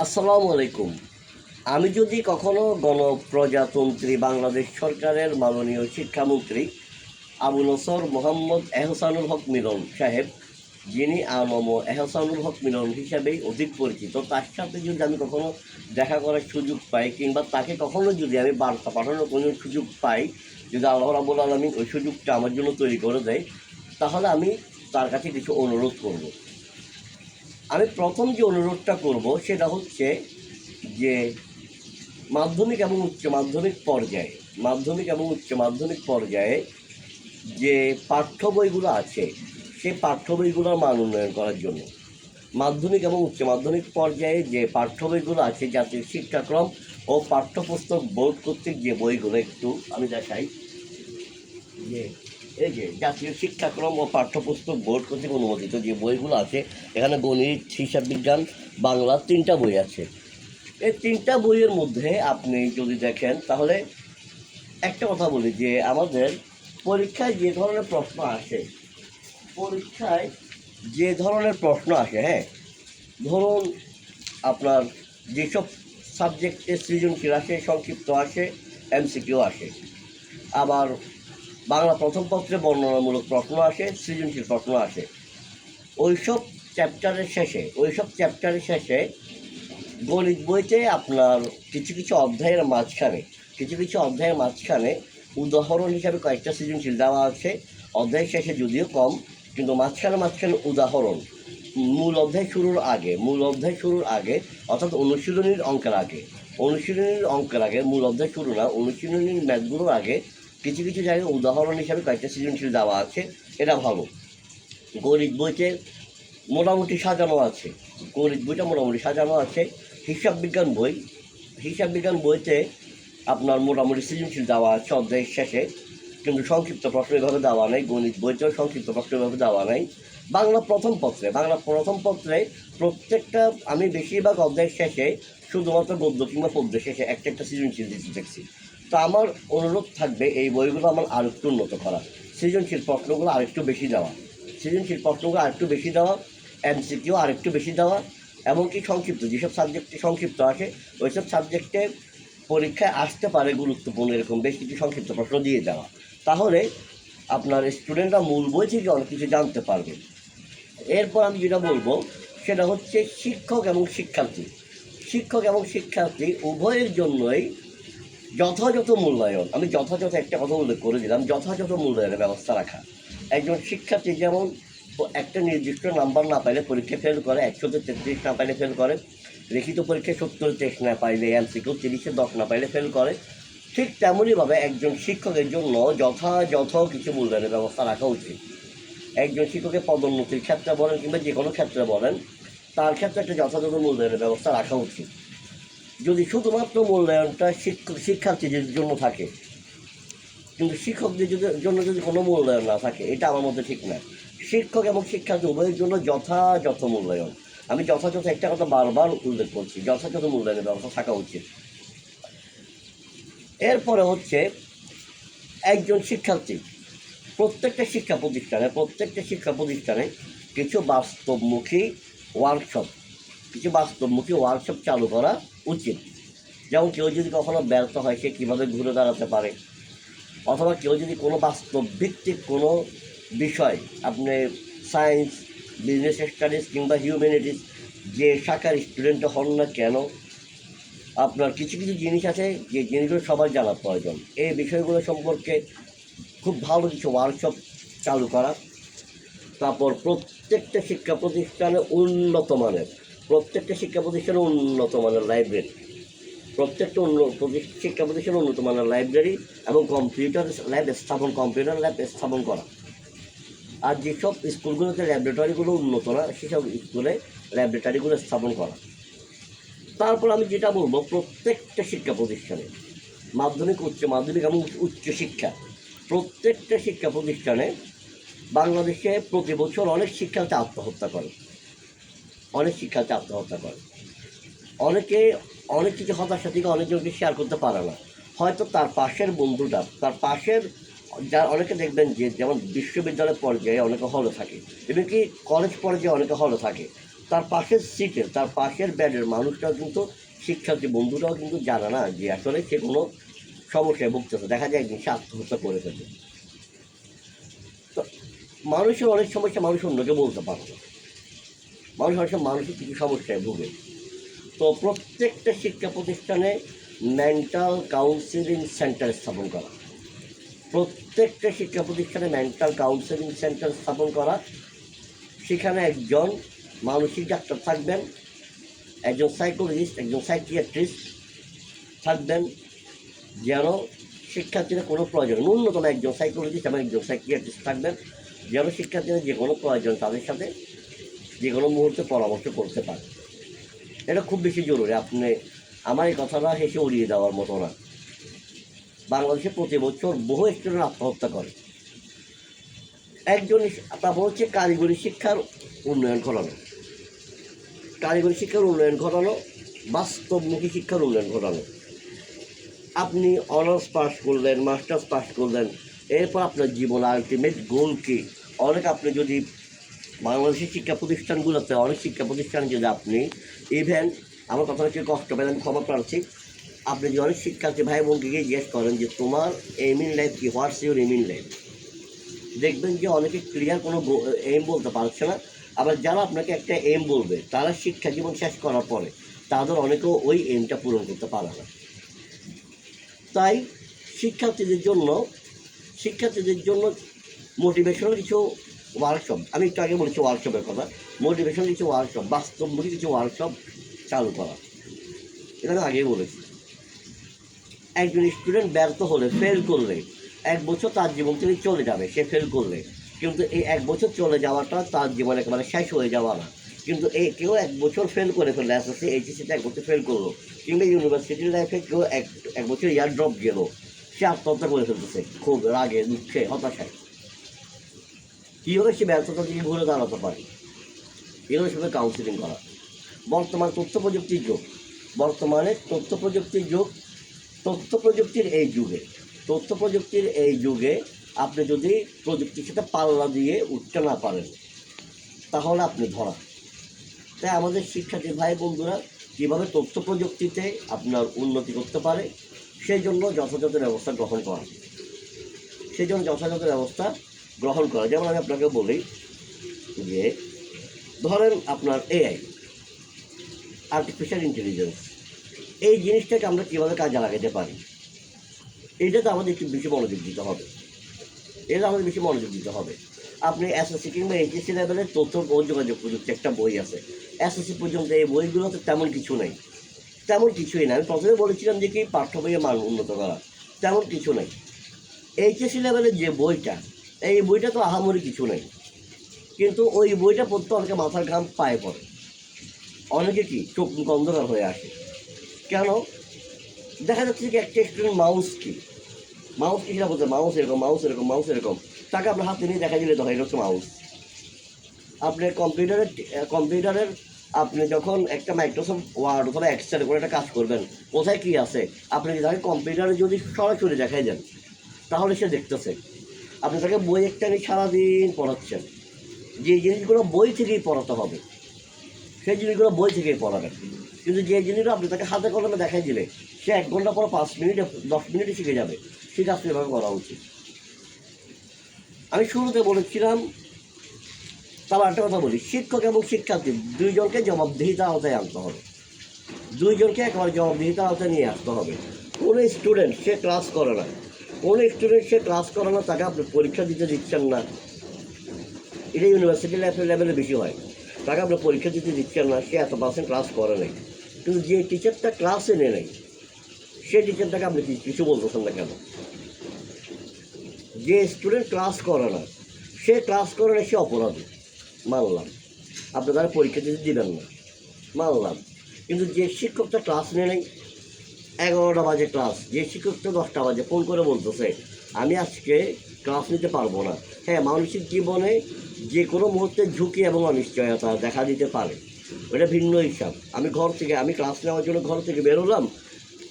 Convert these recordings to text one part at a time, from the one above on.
আসসালামু আলাইকুম। আমি যদি কখনো গণপ্রজাতন্ত্রী বাংলাদেশ সরকারের মাননীয় শিক্ষামন্ত্রী আবু নসর মোহাম্মদ এহসানুল হক মিলন সাহেব, যিনি আনম এহসানুল হক মিলন হিসাবেই অধিক পরিচিত, তার সাথে যদি আমি কখনো দেখা করার সুযোগ পাই কিংবা তাকে কখনো যদি আমি বার্তা পাঠানোর কোনো সুযোগ পাই, যদি আল্লাহ রাব্বুল আলামিন ওই সুযোগটা আমার জন্য তৈরি করে দেয়, তাহলে আমি তার কাছে কিছু অনুরোধ করব। আমি প্রথম যে অনুরোধটা করব সেটা হচ্ছে যে মাধ্যমিক এবং উচ্চ মাধ্যমিক পর্যায়ে যে পাঠ্য বইগুলো আছে সেই পাঠ্য বইগুলোর মান উন্নয়ন করার জন্য মাধ্যমিক এবং উচ্চ মাধ্যমিক পর্যায়ে যে পাঠ্য বইগুলো আছে, জাতীয় শিক্ষাক্রম ও পাঠ্যপুস্তক বোর্ড কর্তৃক যে বইগুলো, একটু আমি দেখাই যে এই যে জাতীয় শিক্ষাক্রম ও পাঠ্যপুস্তক বোর্ড কর্তৃক অনুমোদিত যে বইগুলো আছে, এখানে গণিত, হিসাব বিজ্ঞান, বাংলা 3টা বই আছে। এই 3টা বইয়ের মধ্যে আপনি যদি দেখেন তাহলে একটা কথা বলি যে আমাদের পরীক্ষায় যে ধরনের প্রশ্ন আসে, হ্যাঁ, ধরুন আপনার যেসব সাবজেক্টে সৃজনশীল আসে, সংক্ষিপ্ত আসে, এমসিকিউ আসে, আবার বাংলা প্রথম পত্রে বর্ণনামূলক প্রশ্ন আসে, সৃজনশীল প্রশ্ন আসে। ওইসব চ্যাপ্টারের শেষে গণিত বইতে আপনার কিছু কিছু অধ্যায়ের মাঝখানে উদাহরণ হিসাবে কয়েকটা সৃজনশীল দেওয়া আছে। অধ্যায় শেষে যদিও কম, কিন্তু মাঝখানে উদাহরণ মূল অধ্যায় শুরুর আগে অর্থাৎ অনুশীলনীর অঙ্কের আগে মূল অধ্যায় শুরু না, অনুশীলনীর ম্যাথগুলোর আগে কিছু কিছু জায়গায় উদাহরণ হিসাবে কয়েকটা সৃজনশীল দেওয়া আছে। এটা ভালো। গণিত বইতে মোটামুটি সাজানো আছে। হিসাব বিজ্ঞান বইতে আপনার মোটামুটি সৃজনশীল দেওয়া আছে অধ্যায়ের শেষে, কিন্তু সংক্ষিপ্ত প্রশ্ন এভাবে দেওয়া নেই। গণিত বইতেও সংক্ষিপ্ত প্রশ্ন এভাবে দেওয়া নেই। বাংলা প্রথম পত্রে প্রত্যেকটা আমি বেশিরভাগ অধ্যায়ের শেষে শুধুমাত্র গদ্য কিংবা পদ্য শেষে একটা সৃজনশীল দিতে দেখছি। তো আমার অনুরোধ থাকবে এই বইগুলো আমার আরেকটু উন্নত করা, সৃজনশীল প্রশ্নগুলো আরেকটু বেশি দেওয়া, এমসিকিউ আরেকটু বেশি দেওয়া, এমনকি যেসব সাবজেক্টে সংক্ষিপ্ত আসে ওইসব সাবজেক্টে পরীক্ষায় আসতে পারে গুরুত্বপূর্ণ এরকম বেশ কিছু সংক্ষিপ্ত প্রশ্ন দিয়ে দেওয়া। তাহলে আপনার স্টুডেন্টরা মূল বই থেকে অনেক কিছু জানতে পারবে। এরপর আমি যেটা বলবো সেটা হচ্ছে শিক্ষক এবং শিক্ষার্থী উভয়ের জন্যই যথাযথ মূল্যায়ন, আমি যথাযথ একটা কথা উল্লেখ করে দিলাম, যথাযথ মূল্যায়নের ব্যবস্থা রাখা। একজন শিক্ষার্থী যেমন একটা নির্দিষ্ট নাম্বার না পাইলে পরীক্ষায় ফেল করে, 100-33 না পাইলে ফেল করে, লিখিত পরীক্ষায় 70-23 না পাইলে, এমসিকিউ 30-10 না পাইলে ফেল করে, ঠিক তেমনইভাবে একজন শিক্ষকের জন্য যথাযথ কিছু মূল্যায়নের ব্যবস্থা রাখা উচিত। একজন শিক্ষকের পদোন্নতির ক্ষেত্রে বলেন কিংবা যে কোনো ক্ষেত্রে বলেন, তার ক্ষেত্রে একটা যথাযথ মূল্যায়নের ব্যবস্থা রাখা উচিত। যদি শুধুমাত্র মূল্যায়নটা শিক্ষার্থীদের জন্য থাকে কিন্তু শিক্ষকদের জন্য যদি কোনো মূল্যায়ন না থাকে, এটা আমার মধ্যে ঠিক না। শিক্ষক এবং শিক্ষার্থী উভয়ের জন্য যথাযথ মূল্যায়ন, আমি যথাযথ একটা কথা বারবার উল্লেখ করছি, যথাযথ মূল্যায়নের ব্যবস্থা থাকা উচিত। এরপরে হচ্ছে একজন শিক্ষার্থী প্রত্যেকটা শিক্ষা প্রতিষ্ঠানে কিছু বাস্তবমুখী ওয়ার্কশপ চালু করা উচিত। যেমন কেউ যদি কখনো ব্যর্থ হয় সে কীভাবে ঘুরে দাঁড়াতে পারে, অথবা কেউ যদি কোনো বাস্তব ভিত্তিক কোনো বিষয়, আপনি সায়েন্স, বিজনেস স্টাডিজ কিংবা হিউম্যানিটিস যে শাখার স্টুডেন্ট হন না কেন, আপনার কিছু জিনিস আছে যে জিনিসগুলো সবার জানার প্রয়োজন। এই বিষয়গুলো সম্পর্কে খুব ভালো কিছু ওয়ার্কশপ চালু করা। তারপর প্রত্যেকটা শিক্ষা প্রতিষ্ঠানে উন্নত মানের লাইব্রেরি, শিক্ষা প্রতিষ্ঠানে উন্নত মানের লাইব্রেরি এবং কম্পিউটার ল্যাব স্থাপন করা। আর যেসব স্কুলগুলোতে ল্যাবরেটরিগুলো উন্নত না, সেসব স্কুলে ল্যাবরেটরিগুলো স্থাপন করা। তারপর আমি যেটা বলবো, প্রত্যেকটা শিক্ষা প্রতিষ্ঠানে মাধ্যমিক, উচ্চ মাধ্যমিক এবং উচ্চশিক্ষা, প্রত্যেকটা শিক্ষা প্রতিষ্ঠানে বাংলাদেশে প্রতি বছর অনেক শিক্ষার্থী আত্মহত্যা করে। অনেকে অনেক কিছু হতাশা থেকে অনেকজনকে শেয়ার করতে পারে না। হয়তো তার পাশের বন্ধুটা, যার অনেকে দেখবেন যে যেমন বিশ্ববিদ্যালয় পর্যায়ে অনেকে হলে থাকে, এমনকি কলেজ পর্যায়ে অনেকে হলে থাকে, তার পাশের সিটের, তার পাশের বেডের মানুষটাও কিন্তু, শিক্ষার্থী বন্ধুরাও কিন্তু জানে না যে আসলে সে কোনো সমস্যায় ভুগতেছে। দেখা যায় একদিন সে আত্মহত্যা করে ফেলে। তো মানুষের অনেক সমস্যা মানুষ অন্যকে বলতে পারে না, মানুষ অনেক সময় মানসিক কিছু সমস্যায় ভুগে। তো প্রত্যেকটা শিক্ষা প্রতিষ্ঠানে মেন্টাল কাউন্সিলিং সেন্টার স্থাপন করা, প্রত্যেকটা শিক্ষা প্রতিষ্ঠানে মেন্টাল কাউন্সিলিং সেন্টার স্থাপন করা। সেখানে একজন মানসিক ডাক্তার থাকবেন, একজন সাইকোলজিস্ট, একজন সাইকিয়াট্রিস্ট থাকবেন, যেন শিক্ষার্থীরা কোনো প্রয়োজন, ন্যূনতম একজন সাইকোলজিস্ট এবং একজন সাইকিয়াট্রিস্ট থাকবেন, যেন শিক্ষার্থীরা যে কোনো প্রয়োজন তাদের সাথে যে কোনো মুহূর্তে পরামর্শ করতে পারে। এটা খুব বেশি জরুরি। আপনি আমার এই কথাটা হেসে উড়িয়ে দেওয়ার মতো না। বাংলাদেশে প্রতি বছর বহু স্টুডেন্ট আত্মহত্যা করে। একজন, তারপর হচ্ছে কারিগরি শিক্ষার উন্নয়ন ঘটানো, কারিগরি শিক্ষার উন্নয়ন ঘটানো, বাস্তবমুখী শিক্ষার উন্নয়ন ঘটানো। আপনি অনার্স পাস করলেন, মাস্টার্স পাস করলেন, এরপর আপনার জীবন আলটিমেট গোল কী? অনেক আপনি যদি বাংলাদেশের শিক্ষা প্রতিষ্ঠানগুলোতে, অনেক শিক্ষা প্রতিষ্ঠানে যদি আপনি ইভেন, আমার কথা হচ্ছে কষ্ট পেলেন, ক্ষমা প্রার্থী, আপনি যদি অনেক শিক্ষার্থী ভাই বোনকে গিয়ে জিজ্ঞেস করেন যে তোমার এইম ইন লাইফ কি, what's your aim in life, দেখবেন যে অনেকে ক্লিয়ার কোনো এইম বলতে পারছে না। আবার যারা আপনাকে একটা এইম বলবে তারা শিক্ষা জীবন শেষ করার পরে তাদের অনেকেও ওই এইমটা পূরণ করতে পারে না। তাই শিক্ষার্থীদের জন্য মোটিভেশনাল কিছু ওয়ার্কশপ, আমি একটু আগে বলেছি ওয়ার্কশপের কথা, মোটিভেশনাল কিছু ওয়ার্কশপ, বাস্তবমুখী কিছু ওয়ার্কশপ চালু করা। এটা আমি আগেই বলেছি। একজন স্টুডেন্ট ব্যর্থ হলে, ফেল করলে, এক বছর তার জীবন থেকে চলে যাবে সে ফেল করলে, কিন্তু এই এক বছর চলে যাওয়াটা তার জীবন একেবারে শেষ হয়ে যাওয়া না। কিন্তু কেউ এক বছর ফেল করে ফেললে, এসএসসি এইচএসসিতে এক বছর ফেল করলো, কিংবা ইউনিভার্সিটির লাইফে কেউ এক বছর ইয়ার ড্রপ গেল, সে আত্মহত্যা করে ফেলতেছে খুব রাগে, দুঃখে, হতাশায়। কীভাবে সে ব্যর্থতা থেকে ঘুরে দাঁড়াতে পারে? এগুলোর সাথে কাউন্সিলিং করা। বর্তমান তথ্য প্রযুক্তির যুগ, বর্তমানে তথ্য প্রযুক্তির এই যুগে আপনি যদি প্রযুক্তির সাথে পাল্লা দিয়ে উঠতে না পারেন তাহলে আপনি ধরা। তাই আমাদের শিক্ষার্থী ভাই বন্ধুরা কীভাবে তথ্য প্রযুক্তিতে আপনার উন্নতি করতে পারে সেই জন্য যথাযথ ব্যবস্থা গ্রহণ করা। যেমন আমি আপনাকে বলি যে ধরেন আপনার এআই, আর্টিফিশিয়াল ইন্টেলিজেন্স, এই জিনিসটাকে আমরা কীভাবে কাজে লাগাতে পারি, এইটাতে আমাদের একটু বেশি মনোযোগ দিতে হবে। আপনি এসএসসি কিংবা এইচএসসি লেভেলের তথ্য ও যোগাযোগ প্রযুক্তি একটা বই আছে, এসএসসি পর্যন্ত এই বইগুলোতে তেমন কিছুই নাই। আমি প্রথমে বলেছিলাম যে কি পাঠ্য বইয়ের মান উন্নত করা, তেমন কিছু নেই। এইচএসসি লেভেলের যে বইটা, এই বইটা তো আহামরি কিছু নেই, কিন্তু ওই বইটা পড়তে অনেকে মাথার ঘাম পায়ে পড়ে, অনেকে কি চোখ অন্ধকার হয়ে আসে। কেন? দেখা যাচ্ছে যে একটা স্টুডেন্ট মাউস কি সেটা বলতে, মাউস এরকম, তাকে আপনার হাতে নিয়ে দেখা দিলে ধরে এটা হচ্ছে মাউস। আপনি কম্পিউটারের আপনি যখন একটা মাইক্রোসফট ওয়ার্ড অথবা এক্সেল করে একটা কাজ করবেন, কোথায় কী আছে আপনি তাকে কম্পিউটারে যদি সরাসরি দেখাই দেন তাহলে সে দেখতেছে। আপনি তাকে বই একটা নিয়ে সারাদিন পড়াচ্ছেন, যে জিনিসগুলো বই থেকেই পড়াতে হবে সেই জিনিসগুলো বই থেকেই পড়াবেন। কিন্তু যে জিনিসগুলো আপনি তাকে হাতে কলমে দেখাই দিলে সে 1 ঘন্টা পর 5 মিনিটে 10 মিনিটে শিখে যাবে, সেই কাজটা এভাবে করা উচিত। আমি শুরুতে বলেছিলাম, তারপর একটা কথা বলি, শিক্ষক এবং শিক্ষার্থী দুইজনকে জবাবদিহিতার আওতায় আনতে হবে, দুইজনকে একেবারে জবাবদিহিতার আওতায় নিয়ে আসতে হবে। কোনো স্টুডেন্ট সে ক্লাস করে না, তাকে আপনি পরীক্ষা দিতে দিচ্ছেন না, এটা ইউনিভার্সিটি লেভেলে বেশি হয়। তাকে আপনি পরীক্ষা দিতে দিচ্ছেন না, সে 100% ক্লাস করে নাই, কিন্তু যে টিচারটা ক্লাসে নেয় নাই সেই টিচারটাকে আপনি কিছু বলতেছেন না কেন? যে স্টুডেন্ট ক্লাস করে না, সে অপরাধী, মানলাম। আপনি তারা পরীক্ষা দিতে দিবেন না, মানলাম। কিন্তু যে শিক্ষকটা ক্লাস নেয় নাই, 11টা বাজে ক্লাস, যে শিক্ষকটা 10টা বাজে ফোন করে বলতেছে আমি আজকে ক্লাস নিতে পারবো না। হ্যাঁ, মানসিক জীবনে যে কোনো মুহূর্তে ঝুঁকি এবং অনিশ্চয়তা দেখা দিতে পারে, ওটা ভিন্ন হিসাব। আমি ক্লাস নেওয়ার জন্য ঘর থেকে বেরোলাম,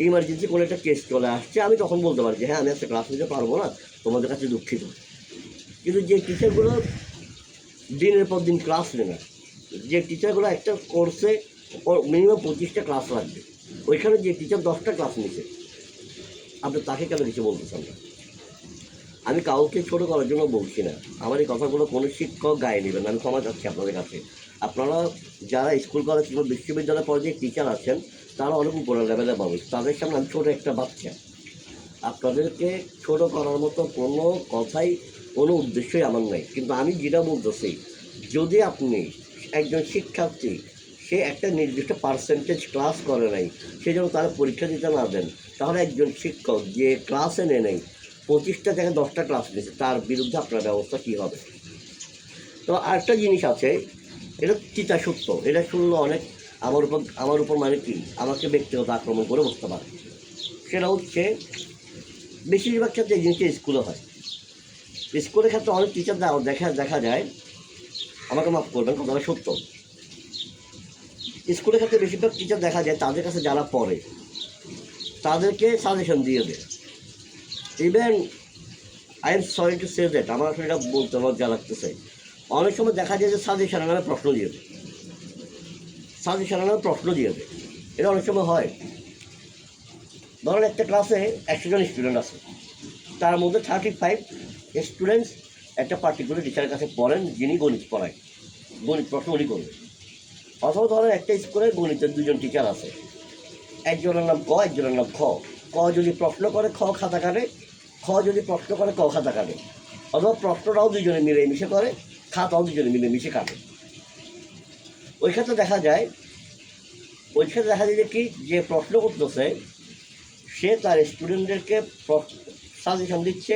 ইমার্জেন্সি কোনো একটা কেস চলে আসছে, আমি তখন বলতে পারি যে হ্যাঁ আমি আজকে ক্লাস নিতে পারবো না, তোমাদের কাছে দুঃখিত। কিন্তু যে টিচারগুলো দিনের পর দিন ক্লাস নেয় না, যে টিচারগুলো একটা কোর্সে মিনিমাম 25টা ক্লাস লাগবে, ওইখানে যে টিচার 10টা ক্লাস নিছে, আপনি তাকে কেন কিছু বলতেছেন না? আমি কাউকে ছোটো করার জন্য বলছি না, আমার এই কথাগুলো কোনো শিক্ষক গায়ে নেবেন, আমি ক্ষমা চাচ্ছি আপনাদের কাছে। আপনারা যারা স্কুল কলেজ কিংবা বিশ্ববিদ্যালয় পর্যায়ে টিচার আছেন, তারা অনেক উপরের লেভেলে মানুষ, তাদের সামনে আমি ছোটো একটা বাচ্চা। আপনাদেরকে ছোটো করার মতো কোনো কথাই, কোনো উদ্দেশ্যই আমার নাই। কিন্তু আমি যেটা বলতেছি, যদি আপনি একজন শিক্ষার্থী, সে একটা নির্দিষ্ট পার্সেন্টেজ ক্লাস করে নাই, সে যেন তারা পরীক্ষা দিতে না দেন, তাহলে একজন শিক্ষক যে ক্লাসে নেই 25টা থেকে 10টা ক্লাস নিয়েছে, তার বিরুদ্ধে আপনার ব্যবস্থা কী হবে? তো আরেকটা জিনিস আছে, এটা চিতা সত্য, এটা শুনলে অনেক আমার উপর মানে কি আমাকে ব্যক্তিগত আক্রমণ করে বসতে পারে। সেটা হচ্ছে বেশিরভাগ ক্ষেত্রে এই জিনিসটা স্কুলে হয়। স্কুলের ক্ষেত্রে অনেক টিচার দেখা যায়, আমাকে মাফ করবেন, কথাটা সত্য, স্কুলের ক্ষেত্রে বেশিরভাগ টিচার দেখা যায় তাদের কাছে যারা পড়ে তাদেরকে সাজেশন দিয়ে দেয়। Even I am sorry to say that, আমার আসলে এটা বলতে লজ্জা লাগতেছে, অনেক সময় দেখা যায় যে সাজেশনের নামে প্রশ্ন দিয়ে দেয়, সাজেশনের নামে প্রশ্ন দিয়ে দেয়। এটা অনেক সময় হয়। ধরেন একটা ক্লাসে 100 জন স্টুডেন্ট আছে, তার মধ্যে 35 স্টুডেন্টস একটা পার্টিকুলার টিচারের কাছে পড়েন, যিনি গণিত পড়ায়, গণিত প্রশ্ন উনি করবে। অথবা ধরেন একটা স্কুলে গণিতের 2জন টিচার আছে, একজনের নাম ক, একজনের নাম খ। ক যদি প্রশ্ন করে খ খাতা কাটে, খ যদি প্রশ্ন করে ক খাতা কাটে, অথবা প্রশ্নটাও 2জনে মিলেমিশে করে, খাতাও 2জনে মিলেমিশে কাটে। ওই ক্ষেত্রে দেখা যায় যে কি, যে প্রশ্ন করতেছে সে তার স্টুডেন্টদেরকে সাজেশন দিচ্ছে,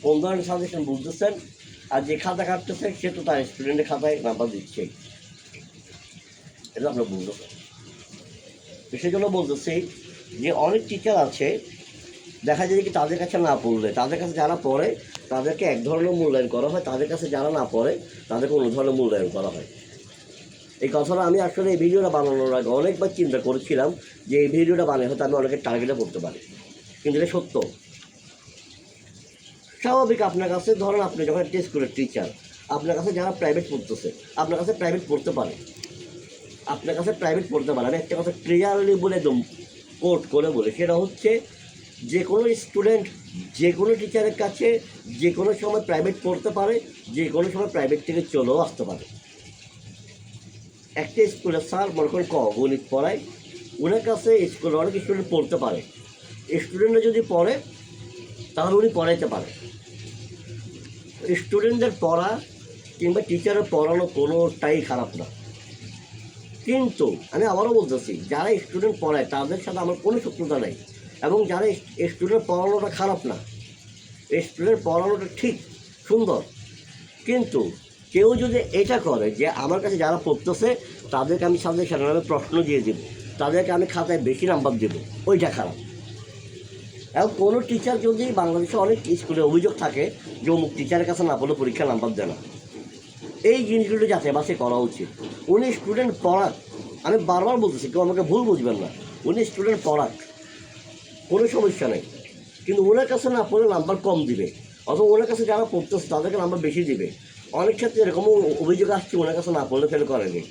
কোন ধরনের সাজেশন বুঝতেছেন, আর যে খাতা কাটতেছে সে তো তার স্টুডেন্টের খাতায় নাম্বার দিচ্ছে। এটা আপনার বুঝতেছেন। সেই জন্য বলতেছি যে অনেক টিচার আছে, দেখা যায় কি তাদের কাছে না পড়লে, তাদের কাছে যারা পড়ে তাদেরকে এক ধরনের মূল্যায়ন করা হয়, তাদের কাছে যারা না পড়ে তাদেরকে অন্য ধরনের মূল্যায়ন করা হয়। এই কথাটা আমি আসলে এই ভিডিওটা বানানোর আগে অনেকবার চিন্তা করেছিলাম যে এই ভিডিওটা বানিয়ে হয়তো আমি অনেকের টার্গেটে করতে পারি, কিন্তু এটা সত্য। স্বাভাবিক, আপনার কাছে ধরেন আপনি যখন একটা স্কুলের টিচার, আপনার কাছে যারা প্রাইভেট পড়তেছে, আপনার কাছে প্রাইভেট পড়তে পারে, আপনার কাছে প্রাইভেট পড়তে পারে। আমি একটা কথা ক্লিয়ারলি বলে একদম কোট করে বলি, সেটা হচ্ছে যে কোনো স্টুডেন্ট যে কোনো টিচারের কাছে যে কোনো সময় প্রাইভেট পড়তে পারে, যে কোনো সময় প্রাইভেট থেকে চলেও আসতে পারে। একটা স্কুলের স্যার মনে করেন গণিত পড়ায়, ওনার কাছে স্কুলে অনেক স্টুডেন্ট পড়তে পারে, স্টুডেন্টরা যদি পড়ে তাহলে উনি পড়াইতে পারে। স্টুডেন্টদের পড়া কিংবা টিচারের পড়ানো কোনোটাই খারাপ না, কিন্তু আমি আবারও বলতেছি, যারা স্টুডেন্ট পড়ায় তাদের সাথে আমার কোনো শত্রুতা নেই, এবং যারা স্টুডেন্ট পড়ানোটা খারাপ না, স্টুডেন্ট পড়ানোটা ঠিক সুন্দর, কিন্তু কেউ যদি এটা করে যে আমার কাছে যারা পড়তেছে তাদেরকে আমি সাজেশনের নামে প্রশ্ন দিয়ে দেবো, তাদেরকে আমি খাতায় বেশি নাম্বার দেবো, ওইটা খারাপ। এবং কোনো টিচার যদি, বাংলাদেশে অনেক স্কুলে অভিযোগ থাকে যে অমুক টিচারের কাছে না পড়লে পরীক্ষা নাম্বার দেয় না, এই জিনিসগুলো যাচাই বাছাই করা উচিত। উনি স্টুডেন্ট পড়াক, আমি বারবার বলতেছি, কেউ আমাকে ভুল বুঝবেন না, উনি স্টুডেন্ট পড়াক, কোনো সমস্যা নেই, কিন্তু ওনার কাছে না পড়লে নাম্বার কম দিবে, অথবা ওনার কাছে যারা পড়তেছে তাদেরকে নাম্বার বেশি দিবে। অনেক ক্ষেত্রে এরকমও অভিযোগ আসছে ওনার কাছে না পড়লে ফেল করেনি।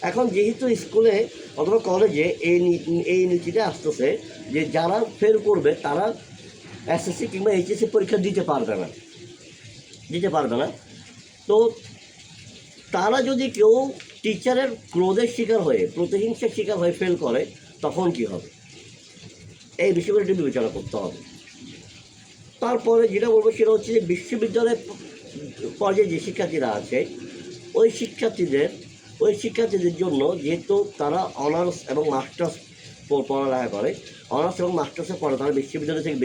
এখন যেহেতু স্কুলে অথবা কলেজে এই নীতিটা আসতেছে যে যারা ফেল করবে তারা এসএসসি কিংবা এইচএসসি পরীক্ষা দিতে পারবে না, তো তারা যদি কেউ টিচারের ক্রোধের শিকার হয়ে, প্রতিহিংসার শিকার হয়ে ফেল করে, তখন কি হবে? এই বিষয়গুলো একটু বিবেচনা করতে হবে। তারপরে যেটা বলবো সেটা হচ্ছে যে বিশ্ববিদ্যালয় পর্যায়ে যে শিক্ষার্থীরা আছে, ওই শিক্ষার্থীদের জন্য যেহেতু তারা অনার্স এবং মাস্টার্স পড়ালেখা করে, অনার্স এবং মাস্টার্সের পরে তারা বিশ্ববিদ্যালয় থেকে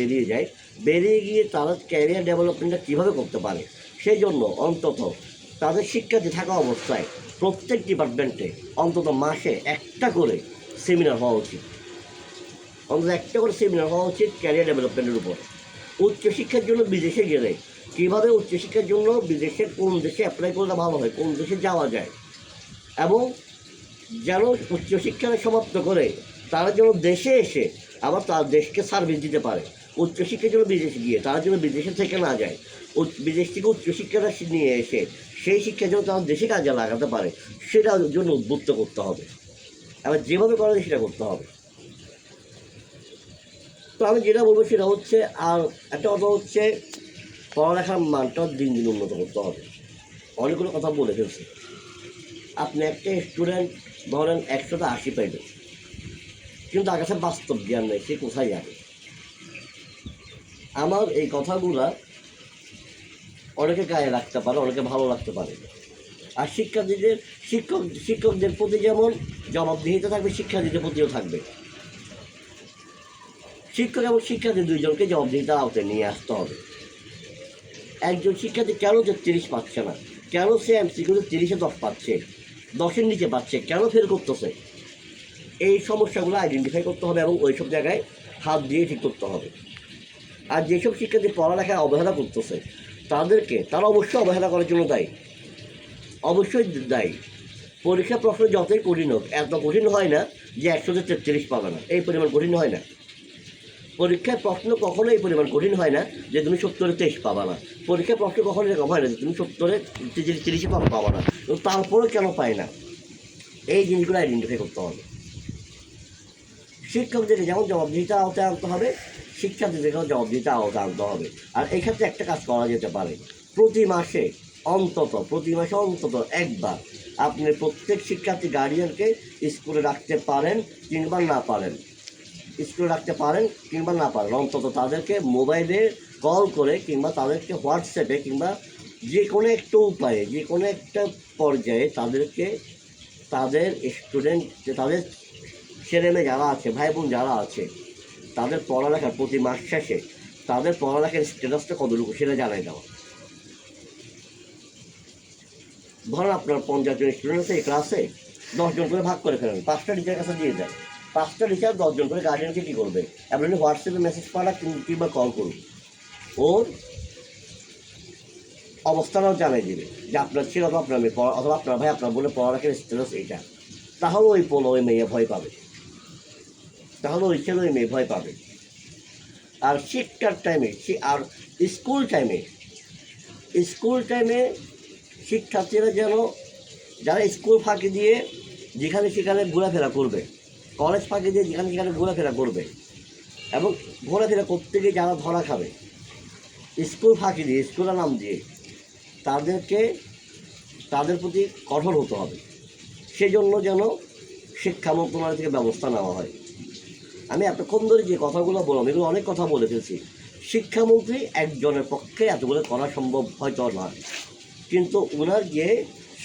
বেরিয়ে গিয়ে তারা ক্যারিয়ার ডেভেলপমেন্টটা কীভাবে করতে পারে, সেই জন্য অন্তত তাদের শিক্ষার্থী থাকা অবস্থায় প্রত্যেক ডিপার্টমেন্টে অন্তত মাসে একটা করে সেমিনার হওয়া উচিত, ক্যারিয়ার ডেভেলপমেন্টের উপর। উচ্চশিক্ষার জন্য বিদেশে গেলে কীভাবে উচ্চশিক্ষার জন্য বিদেশে কোন দেশে অ্যাপ্লাই করলে ভালো হয়, কোন দেশে যাওয়া যায়, এবং যেন উচ্চশিক্ষা সমাপ্ত করে তারা যেন দেশে এসে আবার তার দেশকে সার্ভিস দিতে পারে, উচ্চশিক্ষার জন্য বিদেশে গিয়ে তারা যেন বিদেশে থেকে না যায়, বিদেশ থেকে উচ্চশিক্ষাটা নিয়ে এসে সেই শিক্ষা যেন তারা দেশে কাজে লাগাতে পারে, সেটার জন্য উদ্বুদ্ধ করতে হবে। এবার যেভাবে করা যায় সেটা করতে হবে। তো আমি যেটা বলবো সেটা হচ্ছে, আর একটা কথা হচ্ছে, পড়ালেখার মানটাও দিন দিন উন্নত করতে হবে। অনেকগুলো কথা বলে ফেলছি। আপনি একটা স্টুডেন্ট ধরেন 180 পাইবেন, কিন্তু তার কাছে বাস্তব জ্ঞান নেই, সে কোথায় যাবে? আমার এই কথাগুলা অনেকে গায়ে রাখতে পারে, অনেকে ভালো লাগতে পারে। আর শিক্ষকদের প্রতি যেমন জবাবদিহিতা থাকবে, শিক্ষার্থীদের প্রতিও থাকবে। শিক্ষক এবং শিক্ষার্থী দুইজনকে জবাবদিহিতার আওতায় নিয়ে আসতে হবে। একজন শিক্ষার্থী কেন 30 পাচ্ছে না, কেন সে এমসিকিউতে 30-এ 10 পাচ্ছে, 10-এর নিচে পাচ্ছে, কেন ফেল করতেছে, এই সমস্যাগুলো আইডেন্টিফাই করতে হবে এবং ওইসব জায়গায় হাত দিয়ে ঠিক করতে হবে। আর যেসব শিক্ষার্থী পড়ালেখায় অবহেলা করতেছে তারা অবশ্যই অবহেলা করার জন্য দায়ী, অবশ্যই দায়ী। পরীক্ষা প্রশ্ন যতই কঠিন হোক, এত কঠিন হয় না যে 100-তে 33 পাবে না, এই পরিমাণ কঠিন হয় না। পরীক্ষার প্রশ্ন কখনো এই পরিমাণ কঠিন হয় না যে তুমি 70-এ 23 পাবা না। পরীক্ষার প্রশ্ন কখনো এরকম হয় না যে তুমি 70-এ 30 পাবা না। তারপরেও কেন পায় না, এই জিনিসগুলো আইডেন্টিফাই করতে হবে। শিক্ষকদেরকে যেমন জবাবদিহিতার আওতায় আনতে হবে, শিক্ষার্থীদেরকেও জবাবদিহিতার আওতায় আনতে হবে। আর এক্ষেত্রে একটা কাজ করা যেতে পারে, প্রতি মাসে অন্তত একবার আপনি প্রত্যেক শিক্ষার্থী গার্ডিয়ানকে স্কুলে রাখতে পারেন কিংবা না পারেন, অন্তত তাদেরকে মোবাইলে কল করে কিংবা তাদেরকে হোয়াটসঅ্যাপে কিংবা যে কোনো একটা উপায়ে, যে কোনো একটা পর্যায়ে তাদেরকে তাদের স্টুডেন্ট, তাদের ছেলেমেয়ে যারা আছে, ভাই বোন যারা আছে, তাদের পড়ালেখার প্রতি মাস শেষে তাদের পড়ালেখার স্ট্যাটাসটা কতটুকু সেটা জানাই দেওয়া। ধরেন আপনার 50 জন স্টুডেন্ট আছে, এই ক্লাসে 10 জন করে ভাগ করে ফেলেন, 5টা টিচারের কাছে দিয়ে দেন, 5টা টিচার 10 জন করে গার্ডিয়ানকে কী করবে, আপনি হোয়াটসঅ্যাপে মেসেজ পাঠা কিংবা কল করুন, ওর অবস্থাটাও জানাই দেবে যে আপনার ছেলে অথবা আপনার মেয়ে অথবা আপনার ভাই আপনার বলে পড়ালেখার স্ট্যাটাস এইটা। তাহলে ওই মেয়ে ভয় পাবে, ওই ছেলে ওই মেয়ে ভয় পাবে। আর শিক্ষার টাইমে আর স্কুল টাইমে শিক্ষার্থীরা যেন, যারা স্কুল ফাঁকি দিয়ে যেখানে সেখানে ঘোরাফেরা করবে, কলেজ ফাঁকি দিয়ে যেখানে সেখানে ঘোরাফেরা করবে, এবং ঘোরাফেরা করতে গিয়ে যারা ধরা খাবে স্কুল ফাঁকি দিয়ে, স্কুলের নাম দিয়ে, তাদের প্রতি কঠোর হতে হবে। সেজন্য যেন শিক্ষা মন্ত্রণালয় থেকে ব্যবস্থা নেওয়া হয়। আমি এতক্ষণ ধরে যে কথাগুলো বললাম, এগুলো অনেক কথা বলে ফেলছি। শিক্ষামন্ত্রী একজনের পক্ষে এতগুলো করা সম্ভব হয়তো নয়, কিন্তু ওনার যে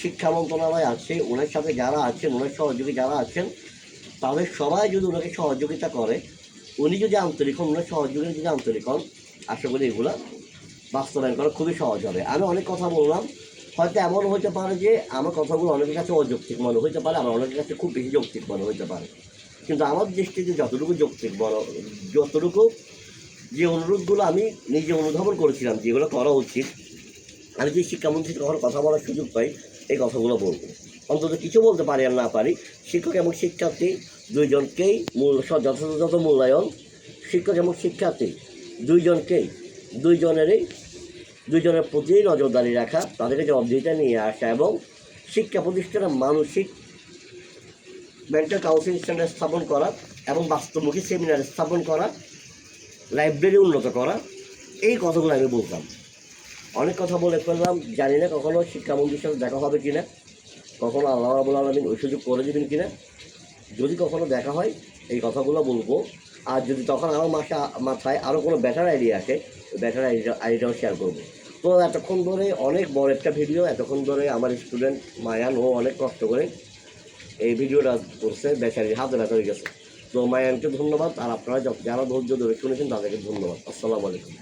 শিক্ষা মন্ত্রণালয় আছে, ওনার সাথে যারা আছেন, ওনার সহযোগী যারা আছেন, তাদের সবাই যদি ওনাকে সহযোগিতা করে, উনি যদি আন্তরিক হন, ওনার সহযোগী যদি আন্তরিক হন, আশা করি এগুলো বাস্তবায়ন করা খুবই সহজ হবে। আমি অনেক কথা বললাম, হয়তো এমন হতে পারে যে আমার কথাগুলো অনেকের কাছে অযৌক্তিক মনে হতে পারে, আমার অনেকের কাছে খুব বেশি যৌক্তিক মনে হতে পারে, কিন্তু আমার দৃষ্টিতে যতটুকু যৌক্তিক যতটুকু যে অনুরোধগুলো আমি নিজে অনুধাবন করেছিলাম যেগুলো করা উচিত, আমি যে শিক্ষামন্ত্রীর কখনো কথা বলার সুযোগ পাই, এই কথাগুলো বলবো। অন্তত কিছু বলতে পারি আর না পারি, শিক্ষক এবং শিক্ষার্থী দুইজনকেই যথাযথ মূল্যায়ন, শিক্ষক এবং শিক্ষার্থী দুইজনের প্রতি নজরদারি রাখা, তাদেরকে জবাবদিহিতা নিয়ে আসা এবং শিক্ষা প্রতিষ্ঠানের মানসিক মেন্টাল কাউন্সিলিং সেন্টার স্থাপন করা এবং বাস্তবমুখী সেমিনার স্থাপন করা, লাইব্রেরি উন্নত করা, এই কথাগুলো আমি বলতাম। অনেক কথা বলে ফেললাম, জানি না কখনো শিক্ষামন্ত্রীর সাথে দেখা হবে কিনা, কখনো আল্লাহ রাব্বুল আলামিন ওই সুযোগ করে দেবেন কিনা। যদি কখনো দেখা হয় এই কথাগুলো বলবো, আর যদি তখন আমার মাথায় আরও কোনো বেটার আইডিয়া আসে, ওই বেটার আইডিয়াটাও শেয়ার করবো। তো এতক্ষণ ধরে অনেক বড় একটা ভিডিও, এতক্ষণ ধরে আমার স্টুডেন্ট মায়ান ও অনেক কষ্ট করে এই ভিডিওটা করছে, বেচারির হাতে ব্যথা হয়ে গেছে। তো মায়ানকে ধন্যবাদ, আর আপনারা যারা ধৈর্য ধরে শুনেছেন তাদেরকে ধন্যবাদ। আসসালামু আলাইকুম।